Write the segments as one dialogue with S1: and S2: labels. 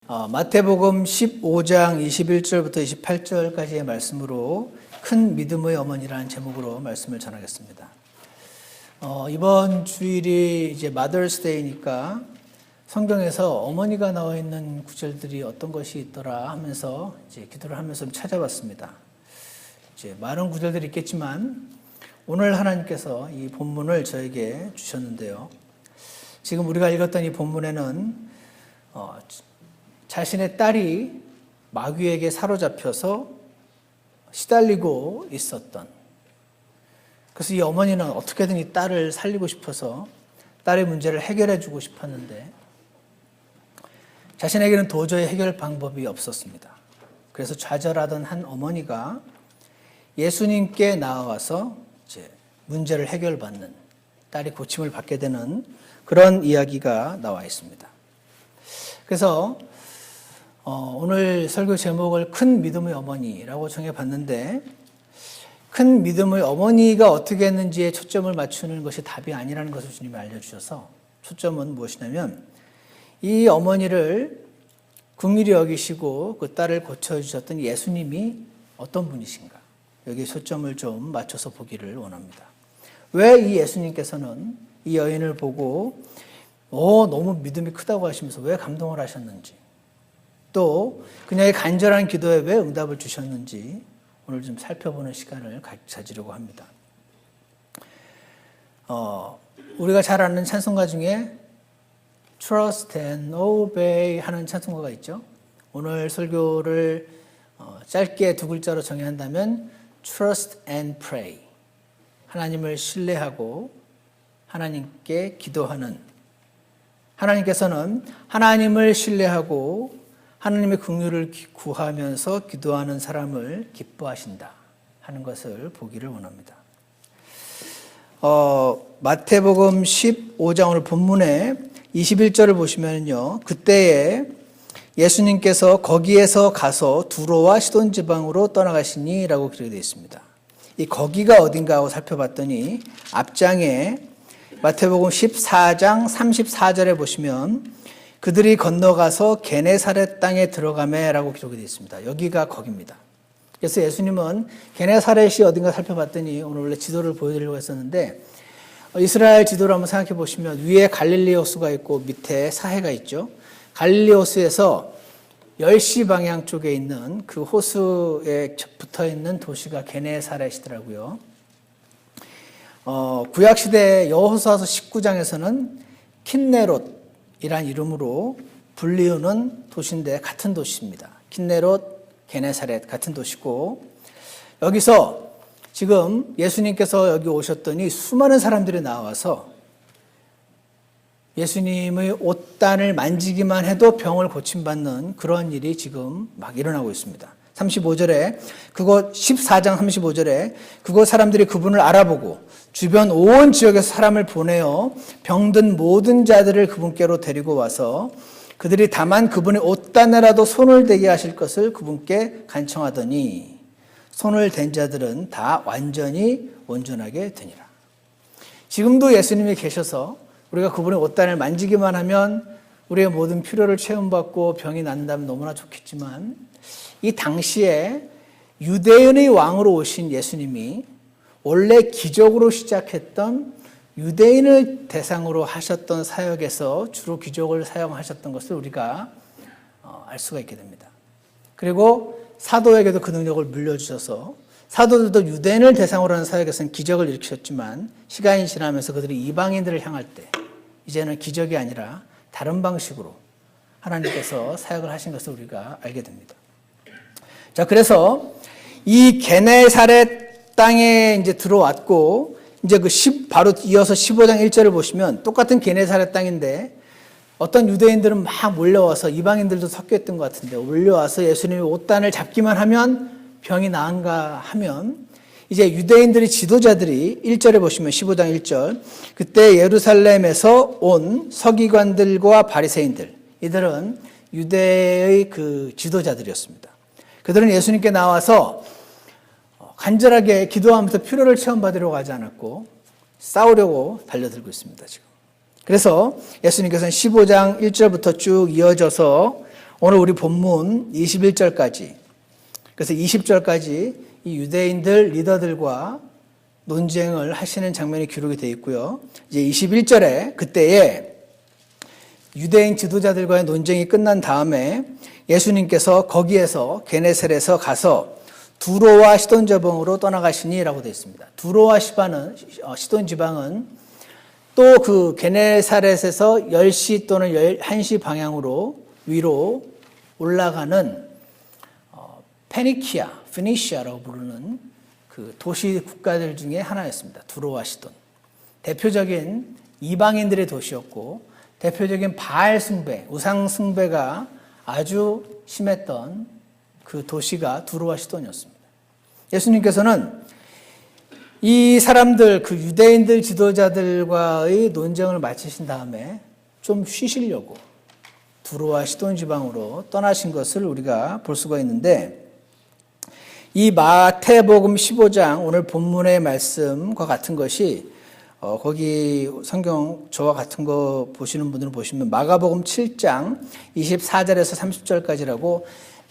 S1: 마태복음 15장 21절부터 28절까지의 말씀으로 큰 믿음의 어머니라는 제목으로 말씀을 전하겠습니다. 이번 주일이 이제 마더스 데이니까 성경에서 어머니가 나와 있는 구절들이 어떤 것이 있더라 하면서 이제 기도를 하면서 찾아봤습니다. 이제 많은 구절들이 있겠지만 오늘 하나님께서 이 본문을 저에게 주셨는데요. 지금 우리가 읽었던 이 본문에는 자신의 딸이 마귀에게 사로잡혀서 시달리고 있었던, 그래서 이 어머니는 어떻게든 이 딸을 살리고 싶어서 딸의 문제를 해결해 주고 싶었는데 자신에게는 도저히 해결 방법이 없었습니다. 그래서 좌절하던 한 어머니가 예수님께 나와서 이제 문제를 해결받는, 딸이 고침을 받게 되는 그런 이야기가 나와 있습니다. 그래서 오늘 설교 제목을 큰 믿음의 어머니라고 정해봤는데, 큰 믿음의 어머니가 어떻게 했는지에 초점을 맞추는 것이 답이 아니라는 것을 주님이 알려주셔서 초점은 무엇이냐면 이 어머니를 긍휼히 여기시고 그 딸을 고쳐주셨던 예수님이 어떤 분이신가, 여기에 초점을 좀 맞춰서 보기를 원합니다. 왜 이 예수님께서는 이 여인을 보고 너무 믿음이 크다고 하시면서 왜 감동을 하셨는지, 또 그녀의 간절한 기도에 왜 응답을 주셨는지 오늘 좀 살펴보는 시간을 가지려고 합니다. 우리가 잘 아는 찬송가 중에 Trust and Obey 하는 찬송가가 있죠. 오늘 설교를 짧게 두 글자로 정의야 한다면 Trust and Pray, 하나님을 신뢰하고 하나님께 기도하는, 하나님께서는 하나님을 신뢰하고 하나님의 긍휼을 구하면서 기도하는 사람을 기뻐하신다 하는 것을 보기를 원합니다. 마태복음 15장 오늘 본문에 21절을 보시면요, 그때에 예수님께서 거기에서 가서 두로와 시돈 지방으로 떠나가시니 라고 기록이 되어 있습니다. 이 거기가 어딘가 하고 살펴봤더니 앞장에 마태복음 14장 34절에 보시면 그들이 건너가서 게네사렛 땅에 들어가매라고 기록이 되어 있습니다. 여기가 거기입니다. 그래서 예수님은 게네사렛이 어딘가 살펴봤더니 오늘 원래 지도를 보여드리려고 했었는데, 이스라엘 지도를 한번 생각해 보시면 위에 갈릴리 호수가 있고 밑에 사해가 있죠. 갈릴리 호수에서 10시 방향 쪽에 있는 그 호수에 붙어 있는 도시가 게네사렛이더라고요. 구약시대 여호수아서 19장에서는 킨네롯 이란 이름으로 불리우는 도시인데 같은 도시입니다. 킨네롯, 게네사렛 같은 도시고, 여기서 지금 예수님께서 여기 오셨더니 수많은 사람들이 나와서 예수님의 옷단을 만지기만 해도 병을 고침받는 그런 일이 지금 막 일어나고 있습니다. 35절에 그곳 14장 35절에 그곳 사람들이 그분을 알아보고 주변 온 지역에서 사람을 보내어 병든 모든 자들을 그분께로 데리고 와서 그들이 다만 그분의 옷단에라도 손을 대게 하실 것을 그분께 간청하더니 손을 댄 자들은 다 완전히 온전하게 되니라. 지금도 예수님이 계셔서 우리가 그분의 옷단을 만지기만 하면 우리의 모든 필요를 채움받고 병이 난다면 너무나 좋겠지만, 이 당시에 유대인의 왕으로 오신 예수님이 원래 기적으로 시작했던 유대인을 대상으로 하셨던 사역에서 주로 기적을 사용하셨던 것을 우리가 알 수가 있게 됩니다. 그리고 사도에게도 그 능력을 물려주셔서 사도들도 유대인을 대상으로 하는 사역에서는 기적을 일으키셨지만 시간이 지나면서 그들이 이방인들을 향할 때 이제는 기적이 아니라 다른 방식으로 하나님께서 사역을 하신 것을 우리가 알게 됩니다. 자, 그래서 이 게네사렛 땅에 이제 들어왔고, 이제 바로 이어서 15장 1절을 보시면 똑같은 게네사렛 땅인데 어떤 유대인들은 막 몰려와서, 이방인들도 섞여 있던 것 같은데 몰려와서 예수님의 옷단을 잡기만 하면 병이 나은가 하면, 이제 유대인들이 지도자들이 1절에 보시면 15장 1절, 그때 예루살렘에서 온 서기관들과 바리새인들, 이들은 유대의 그 지도자들이었습니다. 그들은 예수님께 나와서 간절하게 기도하면서 필요를 체험받으려고 하지 않았고 싸우려고 달려들고 있습니다, 지금. 그래서 예수님께서는 15장 1절부터 쭉 이어져서 오늘 우리 본문 21절까지, 그래서 20절까지 이 유대인들 리더들과 논쟁을 하시는 장면이 기록이 되어 있고요. 이제 21절에 그때에 유대인 지도자들과의 논쟁이 끝난 다음에 예수님께서 거기에서 게네사렛에서 가서 두로와 시돈 지방으로 떠나가시니라고 되어 있습니다. 두로와 시돈 지방은 또 그 게네사렛에서 10시 또는 11시 방향으로 위로 올라가는 피니시아라고 부르는 그 도시 국가들 중에 하나였습니다. 두로와 시돈. 대표적인 이방인들의 도시였고 대표적인 바알 숭배, 우상 숭배가 아주 심했던 그 도시가 두로와 시돈이었습니다. 예수님께서는 이 사람들, 그 유대인들 지도자들과의 논쟁을 마치신 다음에 좀 쉬시려고 두로와 시돈 지방으로 떠나신 것을 우리가 볼 수가 있는데, 이 마태복음 15장 오늘 본문의 말씀과 같은 것이 거기 성경 저와 같은 거 보시는 분들은 보시면 마가복음 7장 24절에서 30절까지라고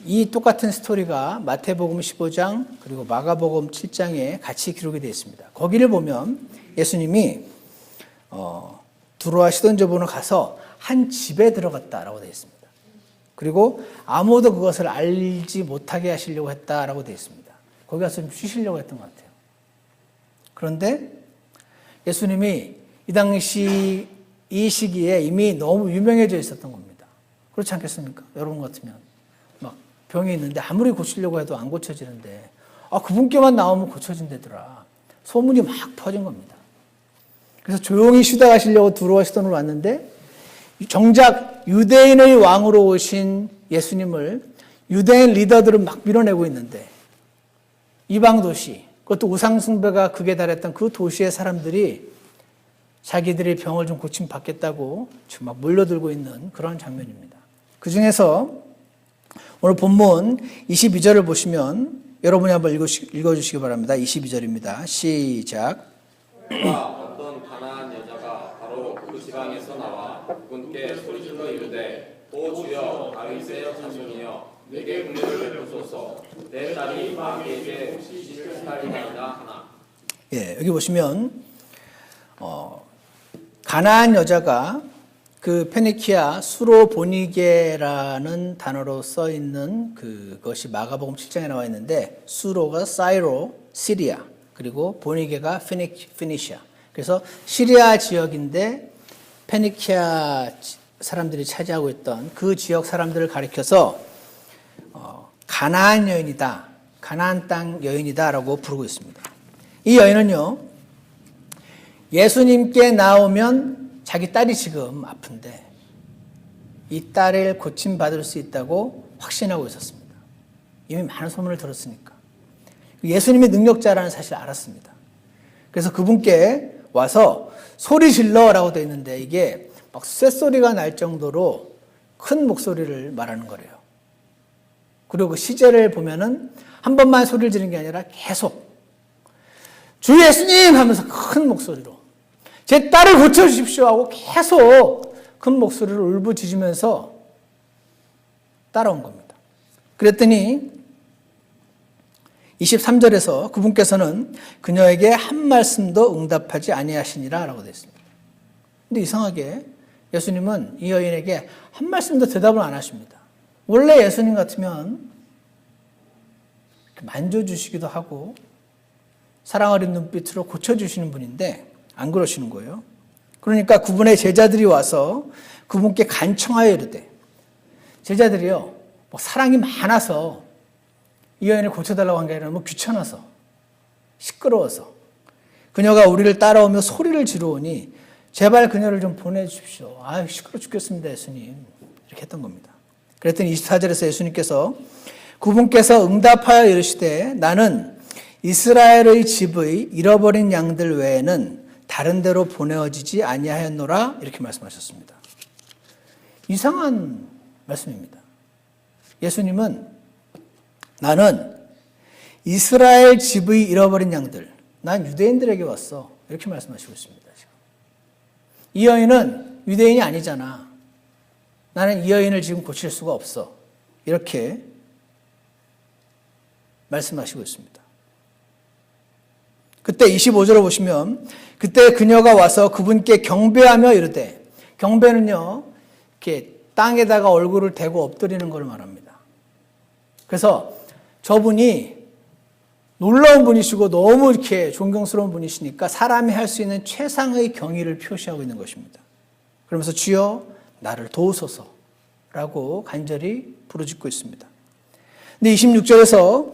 S1: 이 똑같은 스토리가 마태복음 15장 그리고 마가복음 7장에 같이 기록이 되어 있습니다. 거기를 보면 예수님이 두로와 시돈 지방으로 가서 한 집에 들어갔다라고 되어 있습니다. 그리고 아무도 그것을 알지 못하게 하시려고 했다라고 되어 있습니다. 거기 가서 좀 쉬시려고 했던 것 같아요. 그런데 예수님이 이 당시 이 시기에 이미 너무 유명해져 있었던 겁니다. 그렇지 않겠습니까? 여러분 같으면 막 병이 있는데 아무리 고치려고 해도 안 고쳐지는데 그분께만 나오면 고쳐진다더라. 소문이 막 퍼진 겁니다. 그래서 조용히 쉬다 가시려고 두로와 시돈으로 왔는데 정작 유대인의 왕으로 오신 예수님을 유대인 리더들은 막 밀어내고 있는데 이방 도시, 그것도 우상 숭배가 극에 달했던 그 도시의 사람들이 자기들의 병을 좀 고침 받겠다고 지금 막 몰려들고 있는 그런 장면입니다. 그 중에서 오늘 본문 22절을 보시면 여러분이 한번 읽어주시기 바랍니다. 22절입니다. 시작.
S2: 어떤 가난한 여자가 바로 그 지방에서 나와 그분께 소리질러 이르되 오 주여 다윗의 자손이여 내게 은혜를 베푸소서 내 딸이 마귀에게 70살이나이다 하나.
S1: 예, 여기 보시면 가나안 여자가 그 페니키아 수로보니게라는 단어로 써 있는 그것이 마가복음 7장에 나와 있는데 수로가 사이로 시리아 그리고 보니게가 피니시아. 그래서 시리아 지역인데 페니키아 사람들이 차지하고 있던 그 지역 사람들을 가리켜서 가나안 여인이다, 가나안 땅 여인이다라고 부르고 있습니다. 이 여인은요, 예수님께 나오면 자기 딸이 지금 아픈데 이 딸을 고침받을 수 있다고 확신하고 있었습니다. 이미 많은 소문을 들었으니까. 예수님이 능력자라는 사실을 알았습니다. 그래서 그분께 와서 소리 질러라고 되어 있는데 이게 막 쇳소리가 날 정도로 큰 목소리를 말하는 거래요. 그리고 그 시제를 보면은 한 번만 소리를 지르는 게 아니라 계속 주 예수님 하면서 큰 목소리로 제 딸을 고쳐주십시오 하고 계속 큰 목소리를 울부짖으면서 따라온 겁니다. 그랬더니 23절에서 그분께서는 그녀에게 한 말씀도 응답하지 아니하시니라 라고 되어 있습니다. 근데 이상하게 예수님은 이 여인에게 한 말씀도 대답을 안 하십니다. 원래 예수님 같으면 만져주시기도 하고 사랑 어린 눈빛으로 고쳐주시는 분인데 안 그러시는 거예요. 그러니까 그분의 제자들이 와서 그분께 간청하여 이르되, 제자들이요 뭐 사랑이 많아서 이 여인을 고쳐달라고 한 게 아니라 너무 귀찮아서 시끄러워서 그녀가 우리를 따라오며 소리를 지르오니 제발 그녀를 좀 보내주십시오. 아유 시끄러 죽겠습니다 예수님. 이렇게 했던 겁니다. 그랬더니 24절에서 예수님께서 그분께서 응답하여 이르시되 나는 이스라엘의 집의 잃어버린 양들 외에는 다른 데로 보내어지지 아니하였노라 이렇게 말씀하셨습니다. 이상한 말씀입니다. 예수님은 나는 이스라엘 집의 잃어버린 양들, 난 유대인들에게 왔어 이렇게 말씀하시고 있습니다. 지금. 이 여인은 유대인이 아니잖아. 나는 이 여인을 지금 고칠 수가 없어. 이렇게 말씀하시고 있습니다. 그때 25절을 보시면 그때 그녀가 와서 그분께 경배하며 이르되, 경배는요 이렇게 땅에다가 얼굴을 대고 엎드리는 걸 말합니다. 그래서 저분이 놀라운 분이시고 너무 이렇게 존경스러운 분이시니까 사람이 할 수 있는 최상의 경의를 표시하고 있는 것입니다. 그러면서 주여 나를 도우소서라고 간절히 부르짖고 있습니다. 근데 26절에서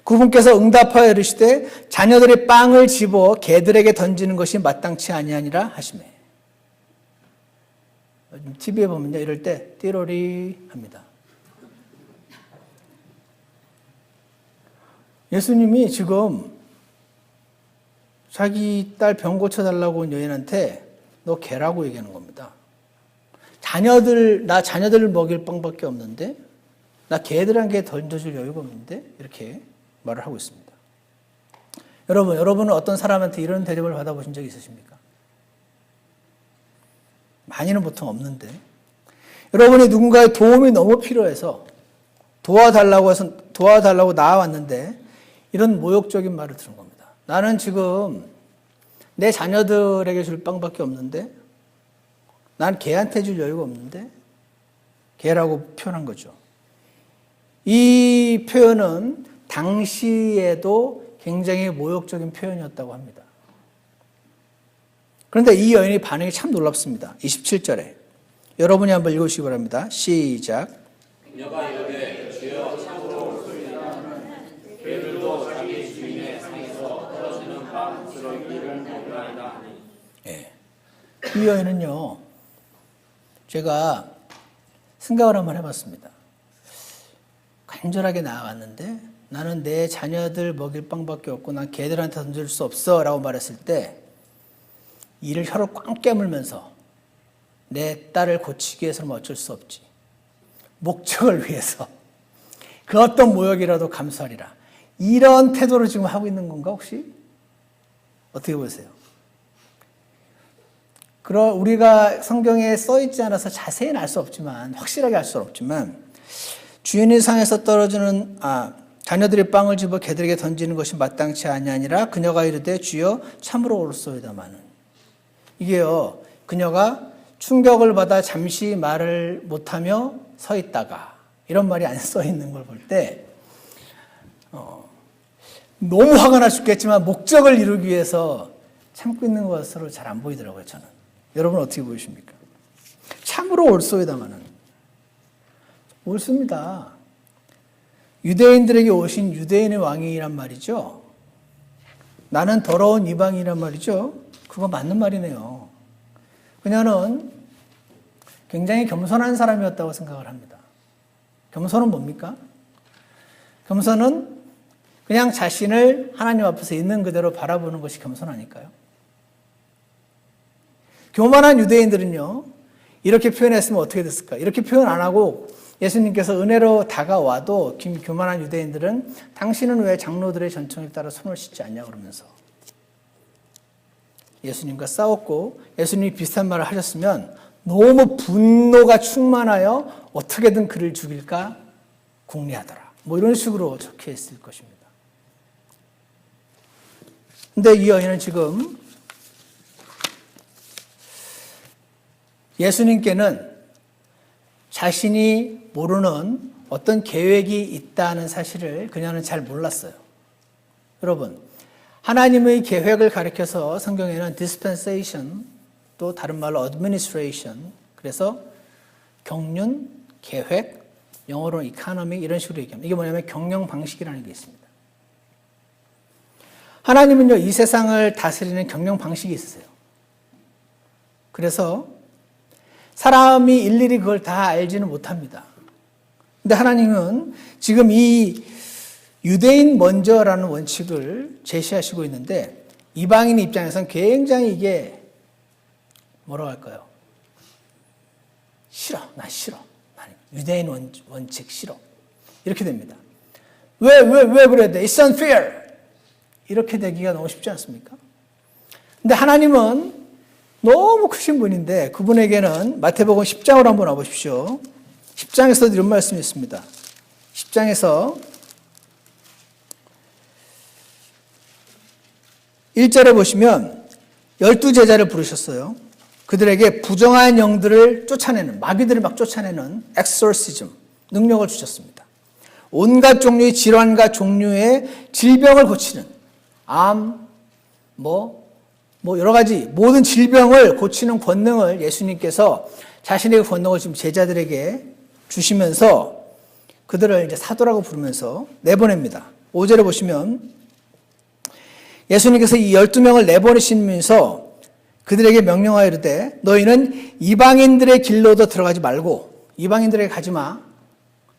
S1: 그분께서 응답하여 이르시되 자녀들의 빵을 집어 개들에게 던지는 것이 마땅치 아니하니라 하시매. TV에 보면요 이럴 때 띠로리 합니다. 예수님이 지금 자기 딸 병 고쳐달라고 온 여인한테 너 개라고 얘기하는 겁니다. 나 자녀들 먹일 빵밖에 없는데, 나 개들한테 던져줄 여유가 없는데, 이렇게 말을 하고 있습니다. 여러분은 어떤 사람한테 이런 대접을 받아보신 적이 있으십니까? 많이는 보통 없는데, 여러분이 누군가의 도움이 너무 필요해서 도와달라고 나와왔는데, 이런 모욕적인 말을 들은 겁니다. 나는 지금 내 자녀들에게 줄 빵밖에 없는데, 난 개한테 줄 여유가 없는데, 개라고 표현한 거죠. 이 표현은 당시에도 굉장히 모욕적인 표현이었다고 합니다. 그런데 이 여인의 반응이 참 놀랍습니다. 27절에 여러분이 한번 읽으시기 바랍니다. 시작.
S2: 그녀가 이르되 주여 참으로 개들도 자기 주인의 상에서 떨어지는 빵스러기를 먹으리이다 하니.
S1: 이 여인은요, 제가 생각을 한번 해봤습니다. 간절하게 나아갔는데 나는 내 자녀들 먹일 빵밖에 없고 난 개들한테 던질 수 없어 라고 말했을 때 이를 혀를 꽉 깨물면서 내 딸을 고치기 위해서는 어쩔 수 없지, 목적을 위해서 그 어떤 모욕이라도 감수하리라, 이런 태도를 지금 하고 있는 건가 혹시? 어떻게 보세요? 우리가 성경에 써있지 않아서 자세히는 알 수 없지만, 확실하게 알 수는 없지만, 주인의 상에서 떨어지는 자녀들의 빵을 집어 개들에게 던지는 것이 마땅치 아니하니라 그녀가 이르되 주여 참으로 옳소이다마는. 이게요, 그녀가 충격을 받아 잠시 말을 못하며 서 있다가, 이런 말이 안 써 있는 걸 볼 때 너무 화가 나 죽겠지만 목적을 이루기 위해서 참고 있는 것으로 잘 안 보이더라고요, 저는. 여러분 어떻게 보이십니까? 참으로 옳소이다마는. 옳습니다. 유대인들에게 오신 유대인의 왕이란 말이죠. 나는 더러운 이방인이란 말이죠. 그거 맞는 말이네요. 그녀는 굉장히 겸손한 사람이었다고 생각을 합니다. 겸손은 뭡니까? 겸손은 그냥 자신을 하나님 앞에서 있는 그대로 바라보는 것이 겸손 아닐까요? 교만한 유대인들은요, 이렇게 표현했으면 어떻게 됐을까? 이렇게 표현 안 하고 예수님께서 은혜로 다가와도 교만한 유대인들은 당신은 왜 장로들의 전통에 따라 손을 씻지 않냐 그러면서 예수님과 싸웠고, 예수님이 비슷한 말을 하셨으면 너무 분노가 충만하여 어떻게든 그를 죽일까 궁리하더라, 뭐 이런 식으로 적혀 있을 것입니다. 근데 이 여인은 지금 예수님께는 자신이 모르는 어떤 계획이 있다는 사실을 그녀는 잘 몰랐어요. 여러분, 하나님의 계획을 가리켜서 성경에는 dispensation, 또 다른 말로 administration, 그래서 경륜, 계획, 영어로는 economy, 이런 식으로 얘기합니다. 이게 뭐냐면 경영 방식이라는 게 있습니다. 하나님은요, 이 세상을 다스리는 경영 방식이 있으세요. 그래서 사람이 일일이 그걸 다 알지는 못합니다. 근데 하나님은 지금 이 유대인 먼저라는 원칙을 제시하시고 있는데, 이방인 입장에서는 굉장히 이게 뭐라고 할까요? 싫어, 난 싫어, 난 유대인 원칙 싫어, 이렇게 됩니다. 왜 그래야 돼? It's unfair, 이렇게 되기가 너무 쉽지 않습니까? 근데 하나님은 너무 크신 분인데, 그분에게는 마태복음 10장으로 한번 와보십시오. 10장에서도 이런 말씀이 있습니다. 10장에서 1절에 보시면 12제자를 부르셨어요. 그들에게 부정한 영들을 쫓아내는, 마귀들을 막 쫓아내는 엑소시즘 능력을 주셨습니다. 온갖 종류의 질환과 종류의 질병을 고치는 암, 여러 가지 모든 질병을 고치는 권능을 예수님께서 자신의 권능을 지금 제자들에게 주시면서 그들을 이제 사도라고 부르면서 내보냅니다. 5절에 보시면 예수님께서 이 12명을 내보내시면서 그들에게 명령하여 이르되 너희는 이방인들의 길로도 들어가지 말고 이방인들에게 가지 마.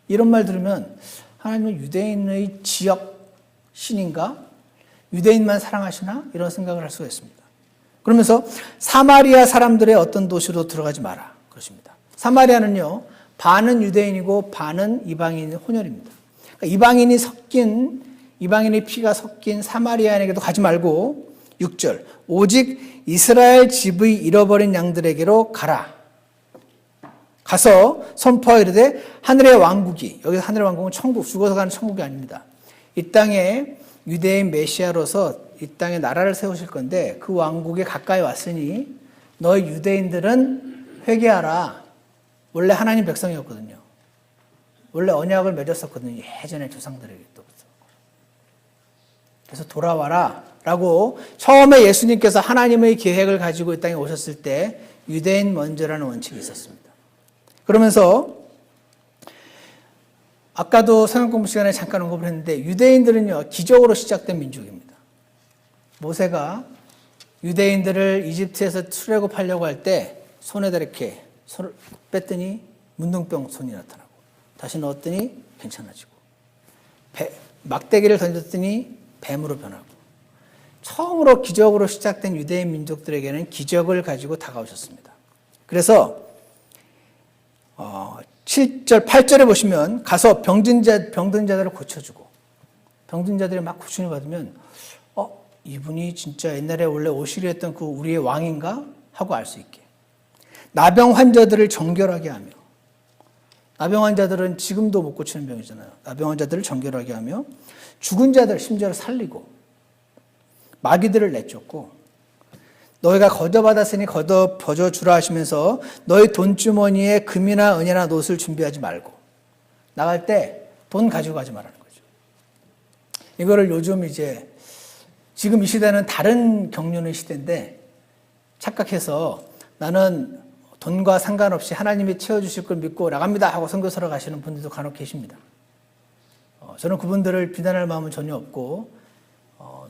S1: 이런 말 들으면 하나님은 유대인의 지역 신인가? 유대인만 사랑하시나? 이런 생각을 할 수가 있습니다. 그러면서 사마리아 사람들의 어떤 도시로 들어가지 마라. 그렇습니다. 사마리아는요, 반은 유대인이고 반은 이방인의 혼혈입니다. 그러니까 이방인의 피가 섞인 사마리아인에게도 가지 말고 6절 오직 이스라엘 집의 잃어버린 양들에게로 가라. 가서 선포하여 이르되 하늘의 왕국이, 여기서 하늘의 왕국은 천국, 죽어서 가는 천국이 아닙니다. 이 땅에 유대인 메시아로서 이 땅에 나라를 세우실 건데 그 왕국에 가까이 왔으니 너희 유대인들은 회개하라. 원래 하나님 백성이었거든요. 원래 언약을 맺었었거든요. 예전에 조상들에게부터. 그래서 돌아와라 라고 처음에 예수님께서 하나님의 계획을 가지고 이 땅에 오셨을 때 유대인 먼저라는 원칙이 있었습니다. 그러면서 아까도 성경 공부 시간에 잠깐 언급을 했는데 유대인들은요 기적으로 시작된 민족입니다. 모세가 유대인들을 이집트에서 출애굽하려고 할 때 손에다 이렇게 손을 뺐더니 문둥병 손이 나타나고 다시 넣었더니 괜찮아지고 막대기를 던졌더니 뱀으로 변하고 처음으로 기적으로 시작된 유대인 민족들에게는 기적을 가지고 다가오셨습니다. 그래서 7절, 8절에 보시면 가서 병든 자들을 고쳐주고 병든 자들이 막 고침을 받으면 이분이 진짜 옛날에 원래 오시려 했던 그 우리의 왕인가? 하고 알 수 있게 나병 환자들을 정결하게 하며 나병 환자들은 지금도 못 고치는 병이잖아요. 나병 환자들을 정결하게 하며 죽은 자들 심지어 살리고 마귀들을 내쫓고 너희가 거저받았으니 거저 버져주라 하시면서 너희 돈주머니에 금이나 은이나 노을 준비하지 말고 나갈 때 돈 가지고 가지 말라는 거죠. 이거를 요즘 이제 지금 이 시대는 다른 경륜의 시대인데 착각해서 나는 돈과 상관없이 하나님이 채워주실 걸 믿고 나갑니다 하고 선교사로 가시는 분들도 간혹 계십니다. 저는 그분들을 비난할 마음은 전혀 없고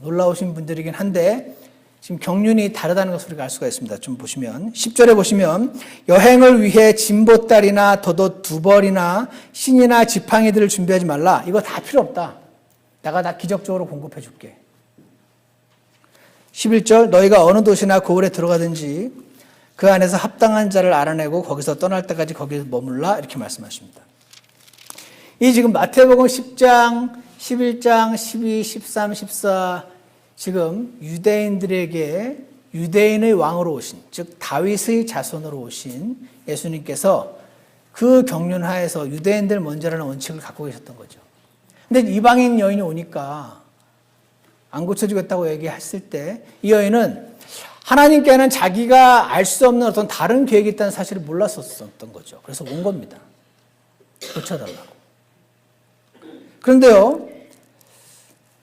S1: 놀라우신 분들이긴 한데 지금 경륜이 다르다는 것을 우리가 알 수가 있습니다. 좀 보시면 10절에 보시면 여행을 위해 진보딸이나 덧옷 2벌이나 신이나 지팡이들을 준비하지 말라. 이거 다 필요 없다. 내가 다 기적적으로 공급해 줄게. 11절 너희가 어느 도시나 고을에 들어가든지 그 안에서 합당한 자를 알아내고 거기서 떠날 때까지 거기에 머물라 이렇게 말씀하십니다. 이 지금 마태복음 10장, 11장, 12, 13, 14 지금 유대인들에게 유대인의 왕으로 오신 즉 다윗의 자손으로 오신 예수님께서 그 경륜하에서 유대인들 먼저라는 원칙을 갖고 계셨던 거죠. 근데 이방인 여인이 오니까 안 고쳐주겠다고 얘기했을 때 이 여인은 하나님께는 자기가 알 수 없는 어떤 다른 계획이 있다는 사실을 몰랐었던 거죠. 그래서 온 겁니다. 고쳐달라고. 그런데요,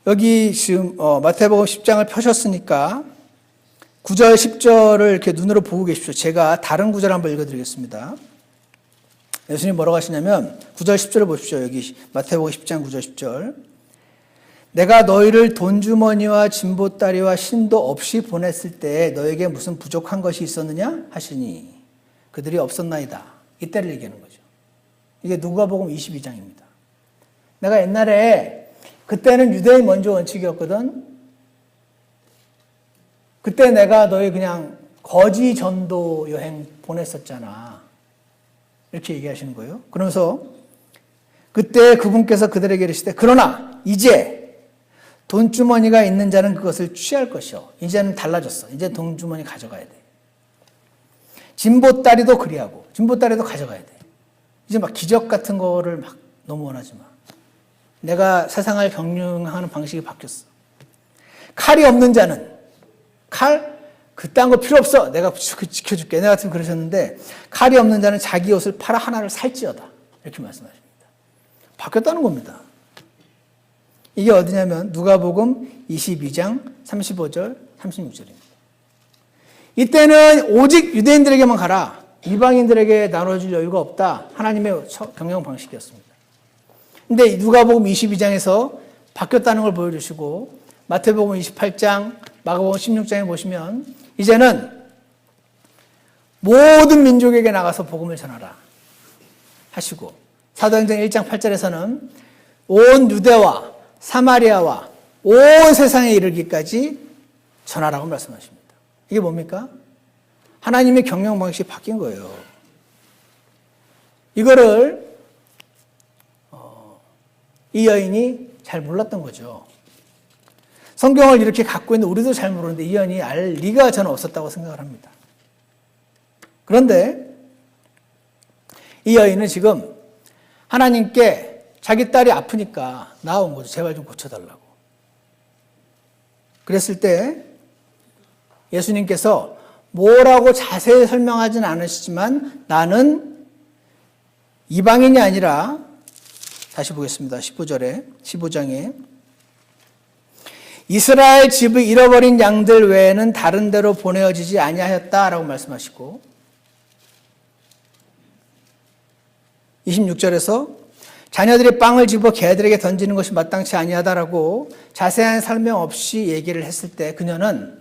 S1: 여기 지금 마태복음 10장을 펴셨으니까 9절, 10절을 이렇게 눈으로 보고 계십시오. 제가 다른 구절 한번 읽어드리겠습니다. 예수님 뭐라고 하시냐면 9절, 10절을 보십시오. 여기 마태복음 10장 9절, 10절. 내가 너희를 돈주머니와 진보다리와 신도 없이 보냈을 때 너에게 무슨 부족한 것이 있었느냐 하시니 그들이 없었나이다. 이때를 얘기하는 거죠. 이게 누가복음 22장입니다. 내가 옛날에 그때는 유대인 먼저 원칙이었거든. 그때 내가 너희 그냥 거지 전도 여행 보냈었잖아. 이렇게 얘기하시는 거예요. 그러면서 그때 그분께서 그들에게 이르시되 그러나 이제 돈주머니가 있는 자는 그것을 취할 것이요. 이제는 달라졌어. 이제 돈주머니 가져가야 돼. 진보다리도 그리하고 진보다리도 가져가야 돼. 이제 막 기적 같은 거를 막 너무 원하지 마. 내가 세상을 경영하는 방식이 바뀌었어. 칼이 없는 자는 그딴 거 필요 없어. 내가 지켜줄게. 내가 같으면 그러셨는데 칼이 없는 자는 자기 옷을 팔아 하나를 살지어다. 이렇게 말씀하십니다. 바뀌었다는 겁니다. 이게 어디냐면 누가복음 22장 35절 36절입니다. 이때는 오직 유대인들에게만 가라. 이방인들에게 나눠줄 여유가 없다. 하나님의 경영 방식이었습니다. 근데 누가복음 22장에서 바뀌었다는 걸 보여주시고 마태복음 28장, 마가복음 16장에 보시면 이제는 모든 민족에게 나가서 복음을 전하라 하시고 사도행전 1장 8절에서는 온 유대와 사마리아와 온 세상에 이르기까지 전하라고 말씀하십니다. 이게 뭡니까? 하나님의 경영 방식이 바뀐 거예요. 이거를 이 여인이 잘 몰랐던 거죠. 성경을 이렇게 갖고 있는 우리도 잘 모르는데 이 여인이 알 리가 저는 없었다고 생각을 합니다. 그런데 이 여인은 지금 하나님께 자기 딸이 아프니까 나온 거죠. 제발 좀 고쳐달라고. 그랬을 때 예수님께서 뭐라고 자세히 설명하진 않으시지만 나는 이방인이 아니라 다시 보겠습니다. 15장에 이스라엘 집의 잃어버린 양들 외에는 다른 데로 보내어지지 아니하였다라고 말씀하시고 26절에서 자녀들이 빵을 집어 개들에게 던지는 것이 마땅치 아니하다라고 자세한 설명 없이 얘기를 했을 때 그녀는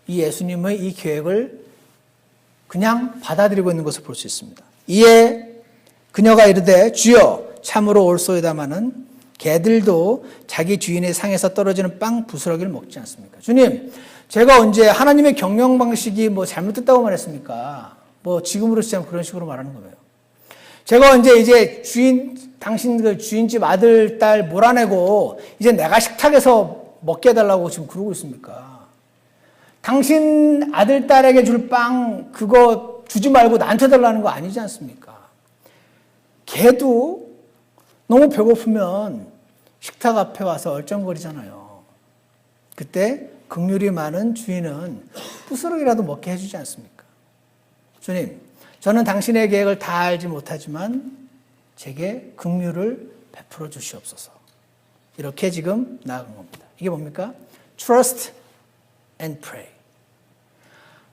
S1: 이 예수님의 이 계획을 그냥 받아들이고 있는 것을 볼 수 있습니다. 이에 그녀가 이르되 주여 참으로 옳소이다마는 개들도 자기 주인의 상에서 떨어지는 빵 부스러기를 먹지 않습니까? 주님, 제가 언제 하나님의 경영 방식이 뭐 잘못됐다고 말했습니까? 뭐 지금으로 시작하면 그런 식으로 말하는 거예요. 제가 언제 이제 당신 그 주인집 아들, 딸 몰아내고 이제 내가 식탁에서 먹게 해달라고 지금 그러고 있습니까? 당신 아들, 딸에게 줄 빵 그거 주지 말고 나한테 달라는 거 아니지 않습니까? 개도 너무 배고프면 식탁 앞에 와서 얼쩡거리잖아요. 그때 긍휼이 많은 주인은 부스러기라도 먹게 해주지 않습니까? 주님, 저는 당신의 계획을 다 알지 못하지만 제게 긍휼을 베풀어 주시옵소서. 이렇게 지금 나아간 겁니다. 이게 뭡니까? Trust and pray.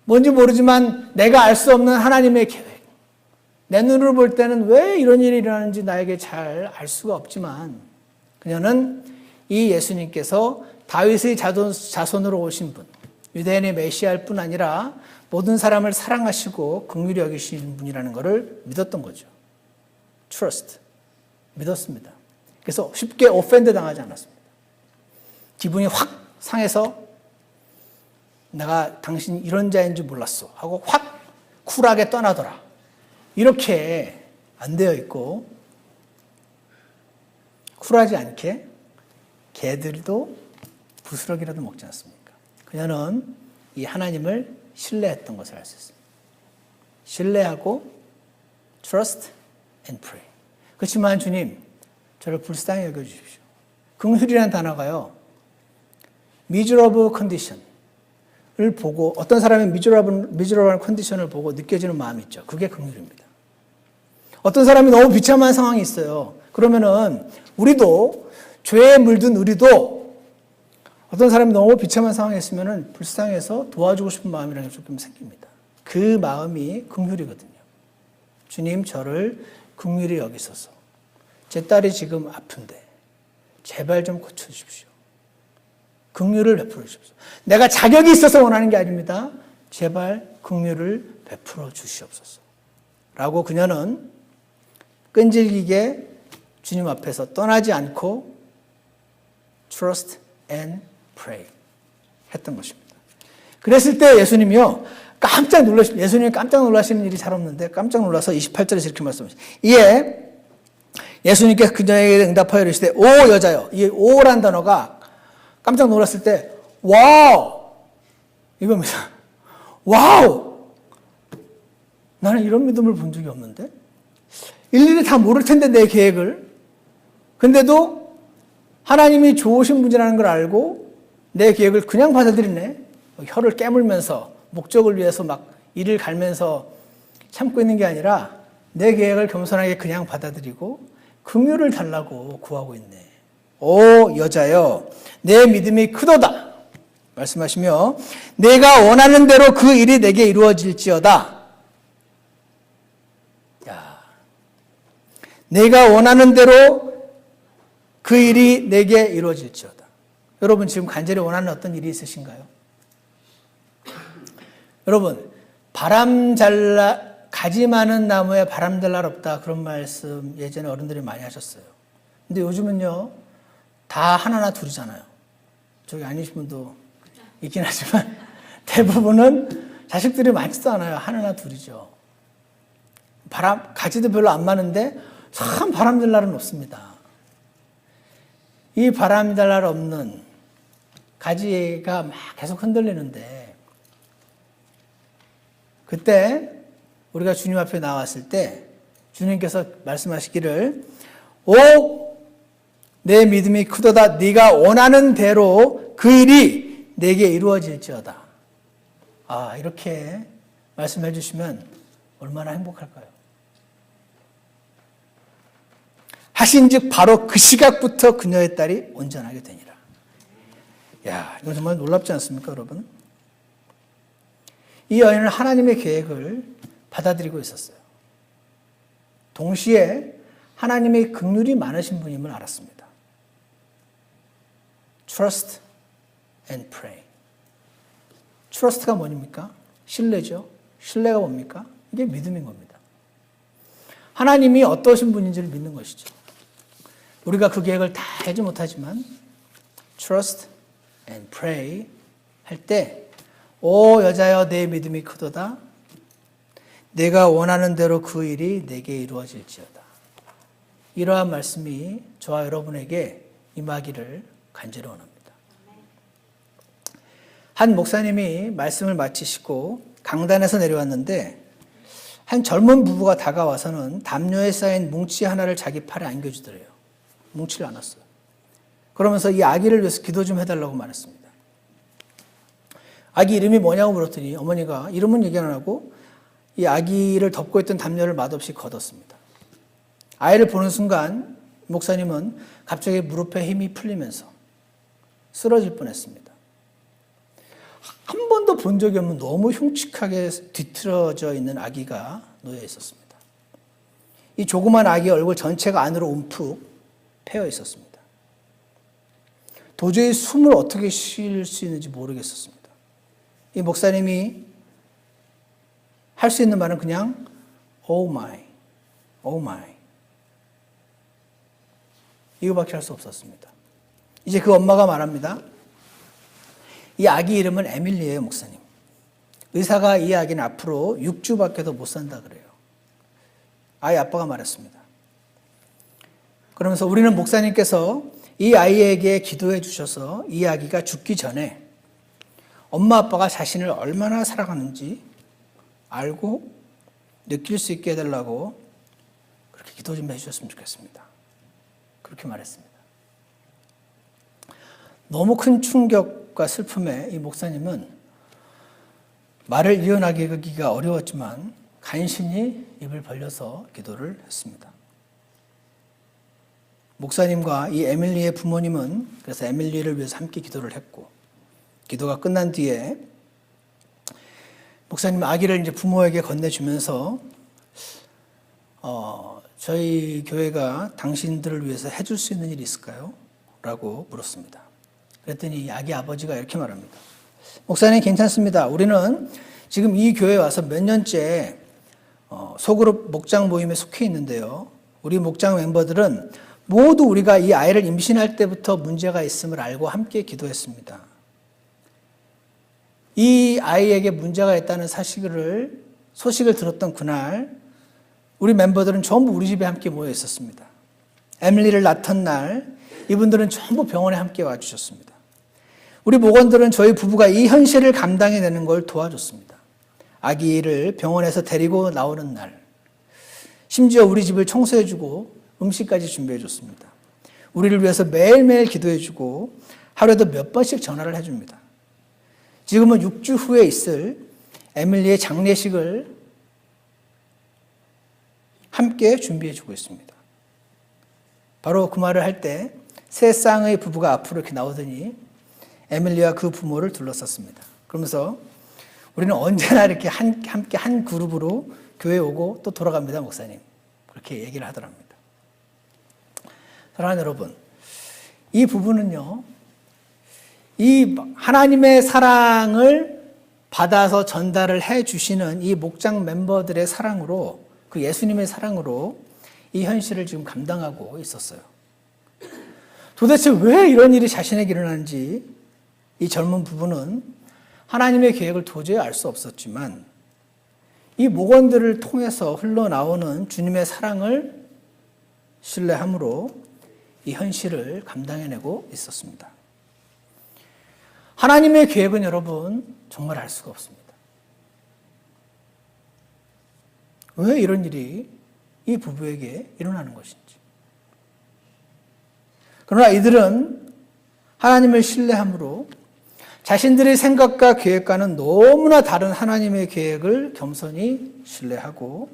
S1: 뭔지 모르지만 내가 알 수 없는 하나님의 계획. 내 눈으로 볼 때는 왜 이런 일이 일어나는지 나에게 잘 알 수가 없지만 그녀는 이 예수님께서 다윗의 자손으로 오신 분, 유대인의 메시아일 뿐 아니라 모든 사람을 사랑하시고 긍휼히 여기시는 분이라는 것을 믿었던 거죠. Trust. 믿었습니다. 그래서 쉽게 오펜드 당하지 않았습니다. 기분이 확 상해서 내가 당신 이런 자인 줄 몰랐어 하고 확 쿨하게 떠나더라. 이렇게 안 되어 있고 쿨하지 않게 개들도 부스러기라도 먹지 않습니까? 그녀는 이 하나님을 신뢰했던 것을 알 수 있습니다. 신뢰하고 trust and pray. 그렇지만 주님, 저를 불쌍히 여겨주십시오. 긍휼이라는 단어가요. miserable condition을 보고 어떤 사람이 miserable condition을 보고 느껴지는 마음이 있죠. 그게 긍휼입니다. 어떤 사람이 너무 비참한 상황이 있어요. 그러면은 우리도 죄에 물든 우리도 어떤 사람이 너무 비참한 상황에 있으면은 불쌍해서 도와주고 싶은 마음이라는 게 조금 생깁니다. 그 마음이 긍휼이거든요. 주님, 저를 긍휼히 여기소서. 제 딸이 지금 아픈데 제발 좀 고쳐주십시오. 긍휼을 베풀어 주십시오. 내가 자격이 있어서 원하는 게 아닙니다. 제발 긍휼을 베풀어 주시옵소서. 라고 그녀는 끈질기게 주님 앞에서 떠나지 않고 trust and pray 했던 것입니다. 그랬을 때 예수님이요, 예수님이 깜짝 놀라시는 일이 잘 없는데 깜짝 놀라서 28절에서 이렇게 말씀하십니다. 이에 예수님께서 그녀에게 응답하여 이르시되 오 여자여. 이 오란 단어가 깜짝 놀랐을 때 와우 이겁니다. 와우, 나는 이런 믿음을 본 적이 없는데 일일이 다 모를 텐데 내 계획을. 근데도 하나님이 좋으신 분이라는 걸 알고 내 계획을 그냥 받아들이네. 혀를 깨물면서 목적을 위해서 막 이를 갈면서 참고 있는 게 아니라 내 계획을 겸손하게 그냥 받아들이고 긍휼을 달라고 구하고 있네. 오 여자여 내 믿음이 크도다 말씀하시며 내가 원하는 대로 그 일이 내게 이루어질지어다. 야, 내가 원하는 대로 그 일이 내게 이루어질지어다. 여러분 지금 간절히 원하는 어떤 일이 있으신가요? 여러분 가지 많은 나무에 바람 잘 날 없다 그런 말씀 예전에 어른들이 많이 하셨어요. 근데 요즘은요 다 하나나 둘이잖아요. 저기 아니신 분도 있긴 하지만 대부분은 자식들이 많지도 않아요. 하나나 둘이죠. 가지도 별로 안 많은데 참 바람 잘 날은 없습니다. 이 바람 잘 날 없는 가지가 막 계속 흔들리는데 그때 우리가 주님 앞에 나왔을 때 주님께서 말씀하시기를 오 내 믿음이 크도다 네가 원하는 대로 그 일이 내게 이루어질지어다. 아 이렇게 말씀해 주시면 얼마나 행복할까요? 하신즉 바로 그 시각부터 그녀의 딸이 온전하게 되니라. 야 이건 정말 놀랍지 않습니까 여러분? 이 여인은 하나님의 계획을 받아들이고 있었어요. 동시에 하나님의 긍휼이 많으신 분임을 알았습니다. Trust and pray. Trust가 뭐입니까? 신뢰죠. 신뢰가 뭡니까? 이게 믿음인 겁니다. 하나님이 어떠신 분인지를 믿는 것이죠. 우리가 그 계획을 다 하지 못하지만 Trust and pray 할 때 오 여자여 내 믿음이 크도다. 내가 원하는 대로 그 일이 내게 이루어질지어다. 이러한 말씀이 저와 여러분에게 임하기를 간절히 원합니다. 한 목사님이 말씀을 마치시고 강단에서 내려왔는데 한 젊은 부부가 다가와서는 담요에 쌓인 뭉치 하나를 자기 팔에 안겨주더래요. 뭉치를 안았어요. 그러면서 이 아기를 위해서 기도 좀 해달라고 말했습니다. 아기 이름이 뭐냐고 물었더니 어머니가 이름은 얘기 안 하고 이 아기를 덮고 있던 담요를 맛없이 걷었습니다. 아이를 보는 순간 목사님은 갑자기 무릎에 힘이 풀리면서 쓰러질 뻔했습니다. 한 번도 본 적이 없는 너무 흉측하게 뒤틀어져 있는 아기가 놓여 있었습니다. 이 조그만 아기 얼굴 전체가 안으로 움푹 패여 있었습니다. 도저히 숨을 어떻게 쉴 수 있는지 모르겠었습니다. 이 목사님이 할 수 있는 말은 그냥 Oh my, oh my 이거밖에 할 수 없었습니다. 이제 그 엄마가 말합니다. 이 아기 이름은 에밀리예요, 목사님. 의사가 이 아기는 앞으로 6주밖에 더 못 산다 그래요. 아이 아빠가 말했습니다. 그러면서 우리는 목사님께서 이 아이에게 기도해 주셔서 이 아기가 죽기 전에 엄마 아빠가 자신을 얼마나 사랑하는지 알고 느낄 수 있게 해달라고 그렇게 기도 좀 해주셨으면 좋겠습니다. 그렇게 말했습니다. 너무 큰 충격과 슬픔에 이 목사님은 말을 이어나가기가 어려웠지만 간신히 입을 벌려서 기도를 했습니다. 목사님과 이 에밀리의 부모님은 그래서 에밀리를 위해서 함께 기도를 했고 기도가 끝난 뒤에 목사님 아기를 이제 부모에게 건네주면서 저희 교회가 당신들을 위해서 해줄 수 있는 일이 있을까요? 라고 물었습니다. 그랬더니 아기 아버지가 이렇게 말합니다. 목사님 괜찮습니다. 우리는 지금 이 교회에 와서 몇 년째 소그룹 목장 모임에 속해 있는데요. 우리 목장 멤버들은 모두 우리가 이 아이를 임신할 때부터 문제가 있음을 알고 함께 기도했습니다. 이 아이에게 문제가 있다는 소식을 들었던 그날 우리 멤버들은 전부 우리 집에 함께 모여 있었습니다. 에밀리를 낳던 날 이분들은 전부 병원에 함께 와주셨습니다. 우리 목원들은 저희 부부가 이 현실을 감당해내는 걸 도와줬습니다. 아기를 병원에서 데리고 나오는 날 심지어 우리 집을 청소해주고 음식까지 준비해줬습니다. 우리를 위해서 매일매일 기도해주고 하루에도 몇 번씩 전화를 해줍니다. 지금은 6주 후에 있을 에밀리의 장례식을 함께 준비해주고 있습니다. 바로 그 말을 할 때 세 쌍의 부부가 앞으로 이렇게 나오더니 에밀리와 그 부모를 둘러쌌습니다. 그러면서 우리는 언제나 이렇게 함께 한 그룹으로 교회에 오고 또 돌아갑니다, 목사님. 그렇게 얘기를 하더랍니다. 사랑하는 여러분, 이 부부는요, 이 하나님의 사랑을 받아서 전달을 해 주시는 이 목장 멤버들의 사랑으로, 그 예수님의 사랑으로 이 현실을 지금 감당하고 있었어요. 도대체 왜 이런 일이 자신에게 일어나는지 이 젊은 부부는 하나님의 계획을 도저히 알 수 없었지만 이 목원들을 통해서 흘러나오는 주님의 사랑을 신뢰함으로 이 현실을 감당해내고 있었습니다. 하나님의 계획은 여러분 정말 알 수가 없습니다. 왜 이런 일이 이 부부에게 일어나는 것인지. 그러나 이들은 하나님을 신뢰함으로 자신들의 생각과 계획과는 너무나 다른 하나님의 계획을 겸손히 신뢰하고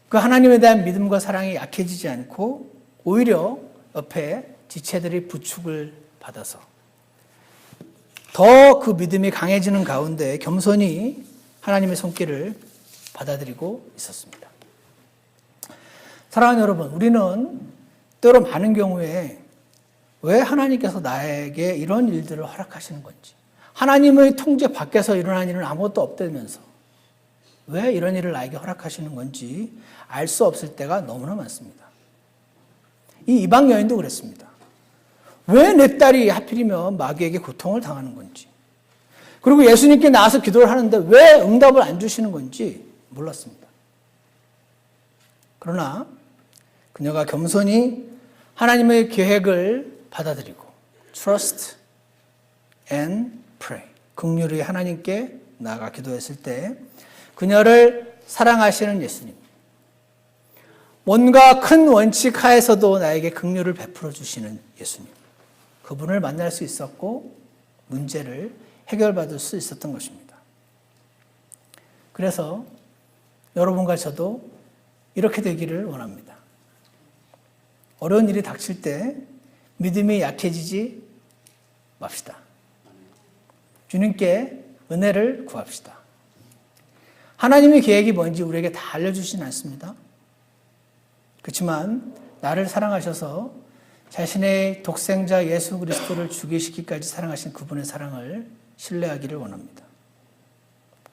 S1: 그 하나님에 대한 믿음과 사랑이 약해지지 않고 오히려 옆에 지체들이 부축을 받아서 더 그 믿음이 강해지는 가운데 겸손히 하나님의 손길을 받아들이고 있었습니다. 사랑하는 여러분, 우리는 때로 많은 경우에 왜 하나님께서 나에게 이런 일들을 허락하시는 건지, 하나님의 통제 밖에서 일어난 일은 아무것도 없다면서 왜 이런 일을 나에게 허락하시는 건지 알 수 없을 때가 너무나 많습니다. 이 이방 여인도 그랬습니다. 왜 내 딸이 하필이면 마귀에게 고통을 당하는 건지, 그리고 예수님께 나와서 기도를 하는데 왜 응답을 안 주시는 건지 몰랐습니다. 그러나 그녀가 겸손히 하나님의 계획을 받아들이고 trust and pray, 긍휼히 하나님께 나아가 기도했을 때 그녀를 사랑하시는 예수님, 뭔가 큰 원칙 하에서도 나에게 긍휼을 베풀어 주시는 예수님, 그분을 만날 수 있었고 문제를 해결받을 수 있었던 것입니다. 그래서 여러분과 저도 이렇게 되기를 원합니다. 어려운 일이 닥칠 때 믿음이 약해지지 맙시다. 주님께 은혜를 구합시다. 하나님의 계획이 뭔지 우리에게 다 알려주시진 않습니다. 그렇지만 나를 사랑하셔서 자신의 독생자 예수 그리스도를 죽이시기까지 사랑하신 그분의 사랑을 신뢰하기를 원합니다.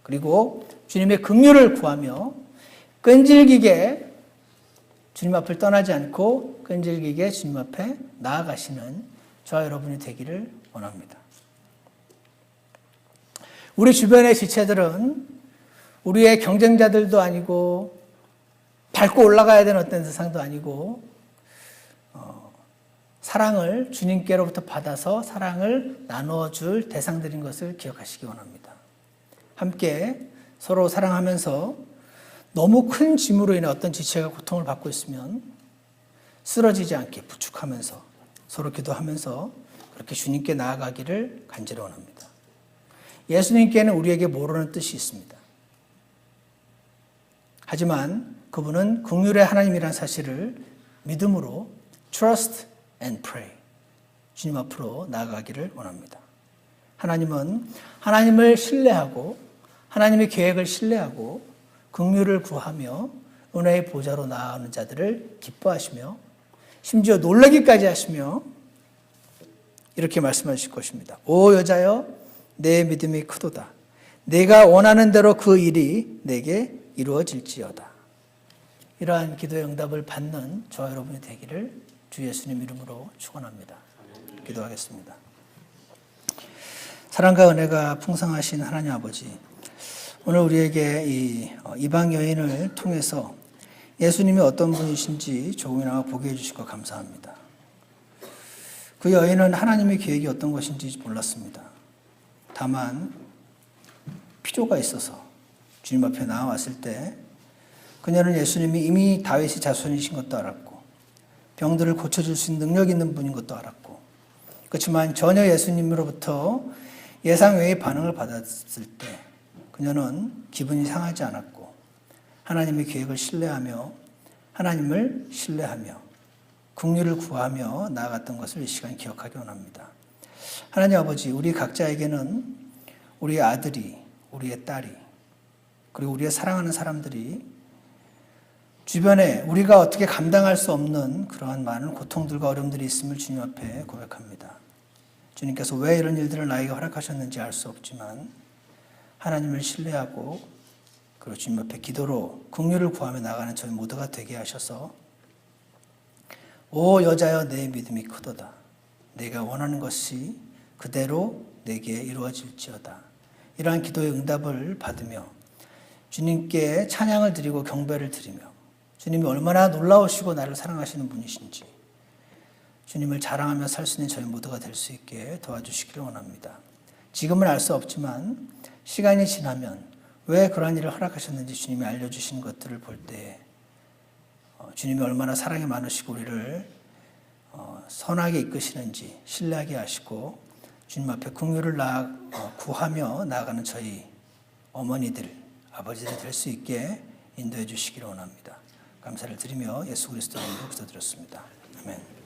S1: 그리고 주님의 긍휼을 구하며 끈질기게 주님 앞을 떠나지 않고 끈질기게 주님 앞에 나아가시는 저와 여러분이 되기를 원합니다. 우리 주변의 지체들은 우리의 경쟁자들도 아니고 밟고 올라가야 되는 어떤 세상도 아니고 사랑을 주님께로부터 받아서 사랑을 나누어줄 대상들인 것을 기억하시기 원합니다. 함께 서로 사랑하면서 너무 큰 짐으로 인해 어떤 지체가 고통을 받고 있으면 쓰러지지 않게 부축하면서 서로 기도하면서 그렇게 주님께 나아가기를 간절히 원합니다. 예수님께는 우리에게 모르는 뜻이 있습니다. 하지만 그분은 긍휼의 하나님이라는 사실을 믿음으로 trust and pray, 주님 앞으로 나아가기를 원합니다. 하나님은 하나님을 신뢰하고 하나님의 계획을 신뢰하고 긍휼을 구하며 은혜의 보좌로 나아가는 자들을 기뻐하시며 심지어 놀라기까지 하시며 이렇게 말씀하실 것입니다. 오 여자여, 내 믿음이 크도다. 내가 원하는 대로 그 일이 내게 이루어질지어다. 이러한 기도의 응답을 받는 저와 여러분이 되기를 주 예수님 이름으로 축원합니다. 기도하겠습니다. 사랑과 은혜가 풍성하신 하나님 아버지, 오늘 우리에게 이 이방 여인을 통해서 예수님이 어떤 분이신지 조금이나마 보게 해주시고 감사합니다. 그 여인은 하나님의 계획이 어떤 것인지 몰랐습니다. 다만 필요가 있어서 주님 앞에 나와왔을 때 그녀는 예수님이 이미 다윗의 자손이신 것도 알았고 병들을 고쳐줄 수 있는 능력 있는 분인 것도 알았고, 그렇지만 전혀 예수님으로부터 예상 외의 반응을 받았을 때 그녀는 기분이 상하지 않았고 하나님의 계획을 신뢰하며 하나님을 신뢰하며 긍휼을 구하며 나아갔던 것을 이 시간 기억하기 원합니다. 하나님 아버지, 우리 각자에게는 우리의 아들이, 우리의 딸이, 그리고 우리의 사랑하는 사람들이 주변에 우리가 어떻게 감당할 수 없는 그러한 많은 고통들과 어려움들이 있음을 주님 앞에 고백합니다. 주님께서 왜 이런 일들을 나에게 허락하셨는지 알 수 없지만 하나님을 신뢰하고 그리고 주님 앞에 기도로 긍휼을 구하며 나가는 저희 모두가 되게 하셔서 오 여자여 내 믿음이 크도다. 내가 원하는 것이 그대로 내게 이루어질지어다. 이러한 기도의 응답을 받으며 주님께 찬양을 드리고 경배를 드리며 주님이 얼마나 놀라우시고 나를 사랑하시는 분이신지 주님을 자랑하며 살 수 있는 저희 모두가 될 수 있게 도와주시기를 원합니다. 지금은 알 수 없지만 시간이 지나면 왜 그러한 일을 허락하셨는지 주님이 알려주신 것들을 볼 때 주님이 얼마나 사랑이 많으시고 우리를 선하게 이끄시는지 신뢰하게 하시고 주님 앞에 긍휼을 구하며 나아가는 저희 어머니들, 아버지들 될 수 있게 인도해 주시기를 원합니다. 감사를 드리며 예수 그리스도 이름으로 기도드렸습니다. 아멘.